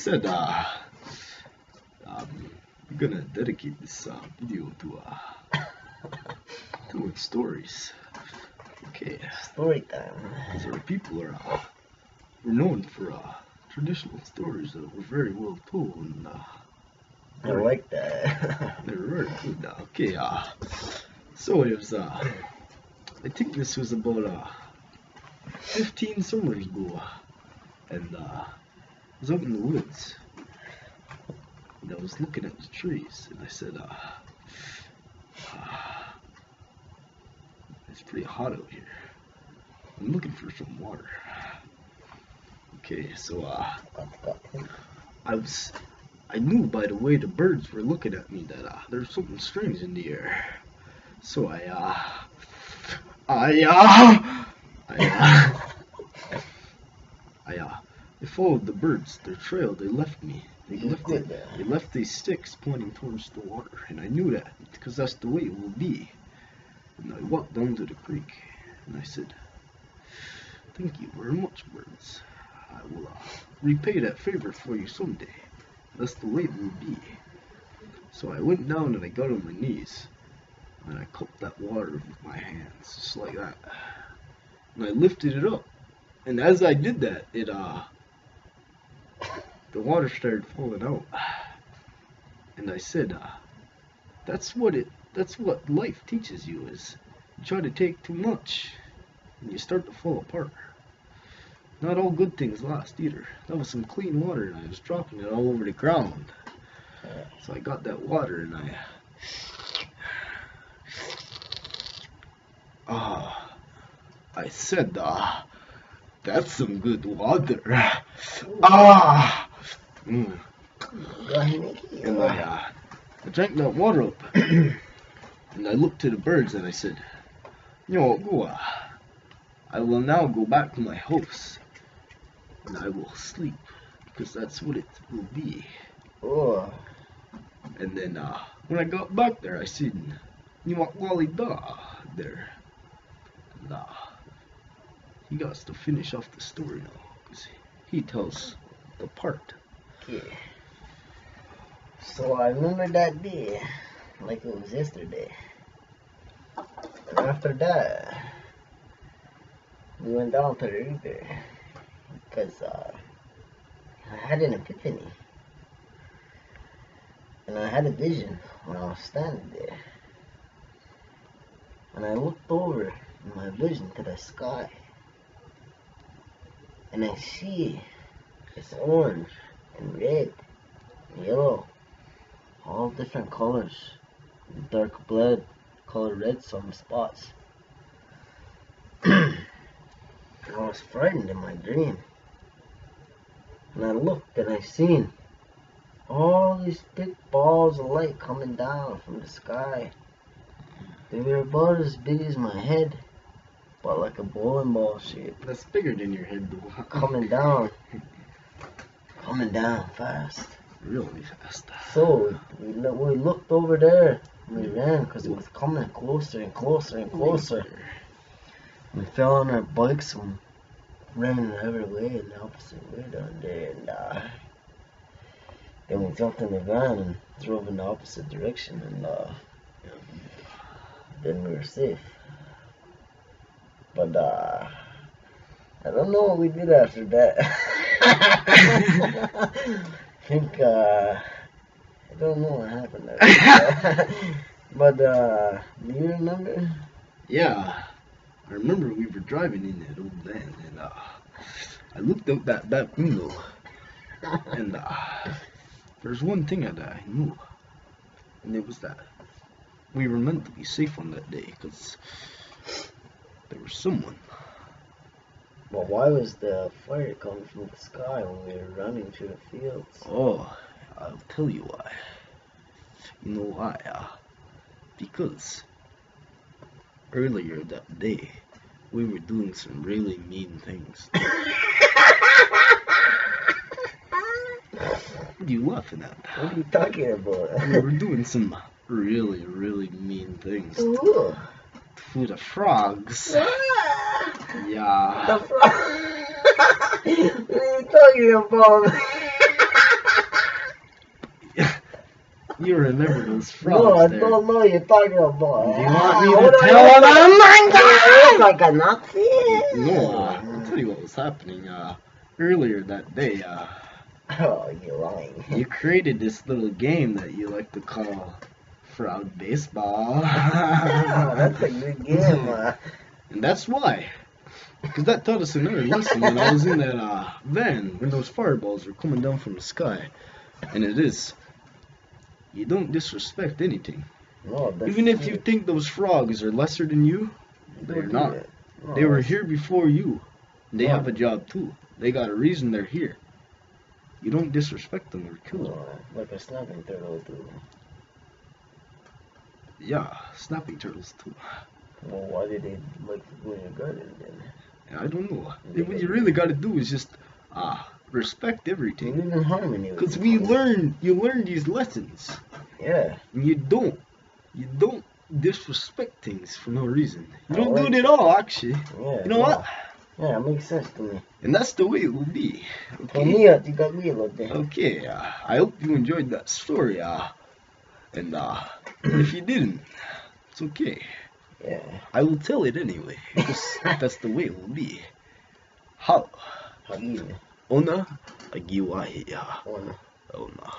said, I'm gonna dedicate this video to stories. Okay. Story time. Because our people are we're known for traditional stories that were very well told, and I like that. they're very good. Okay. So it was I think this was about 15 summers ago, and I was out in the woods. And I was looking at the trees, and I said, it's pretty hot out here. I'm looking for some water. Okay, so I knew by the way the birds were looking at me that there's something strange in the air. So I followed the birds, their trail. They left me. They left these sticks pointing towards the water, and I knew that because that's the way it will be. And I walked down to the creek, and I said, "Thank you very much, birds. I will repay that favor for you someday. That's the way it will be." So I went down and I got on my knees, and I cupped that water with my hands, just like that. And I lifted it up, and as I did that, the water started falling out. And I said, that's what life teaches you, is you try to take too much and you start to fall apart. Not all good things last either. That was some clean water, and I was dropping it all over the ground. So I got that water and I said, that's some good water. And I drank that water up, and I looked to the birds and I said, I will now go back to my house, and I will sleep, because that's what it will be. Oh. And then when I got back there, I said, Wally da there. And he got to finish off the story now, because he tells the part. Okay. So I remember that day like it was yesterday. And after that, we went down to the river because I had an epiphany. And I had a vision when I was standing there. And I looked over in my vision to the sky. And I see it's orange and red and yellow, all different colors, dark blood, color red, some spots. And I was frightened in my dream. And I looked and I seen all these big balls of light coming down from the sky. They were about as big as my head, but like a bowling ball shape. That's bigger than your head, though. Coming down fast. Really fast. So we looked over there and we ran because it was coming closer and closer and closer. We fell on our bikes and ran in every way in the opposite way down there, and then we jumped in the van and drove in the opposite direction, and then we were safe. But I don't know what we did after that. I think I don't know what happened there. But do you remember? Yeah, I remember we were driving in that old van, and I looked out that back window, and there's one thing that I knew, and it was that we were meant to be safe on that day, because there was someone. But why was the fire coming from the sky when we were running through the fields? Oh, I'll tell you why. You know why? Because earlier that day, we were doing some really mean things. What are you laughing at? What are you talking about? We were doing some really, really mean things Ooh. to the frogs. Yeah. The frog. What are you talking about? You remember those frogs No, I there. don't know what you're talking about. Do you want me What to do tell you- them? You look like a Nazi. No, I'll tell you what was happening. Earlier that day, Oh, you're lying. you created this little game that you like to call Frog Baseball. Yeah, that's a good game. And that's why. Because that taught us another lesson when I was in that van when those fireballs were coming down from the sky. And it is, you don't disrespect anything. No, that's Even if you true. think those frogs are lesser than you, they're Don't do not. that. No, They were that's- here before you. They No. have a job too. They got a reason they're here. You don't disrespect them or kill them. No, like a snapping turtle do. Yeah, snapping turtles too. Well, why did they like to go in your garden then? I don't know. What you really got to do is just respect You everything. live in harmony. with Because each other. you learn these lessons. Yeah. And you don't disrespect things for no reason. You don't do Alright. it at all, actually. Yeah. You know what? Yeah, it makes sense to me. And that's the way it will be. Okay. Conmigo, you got me a little bit. Okay. I hope you enjoyed that story. And if you didn't, it's okay. Yeah. I will tell it anyway. Because that's the way it will be. How? How do you? Ona agiwahiya. Wanna? Ona.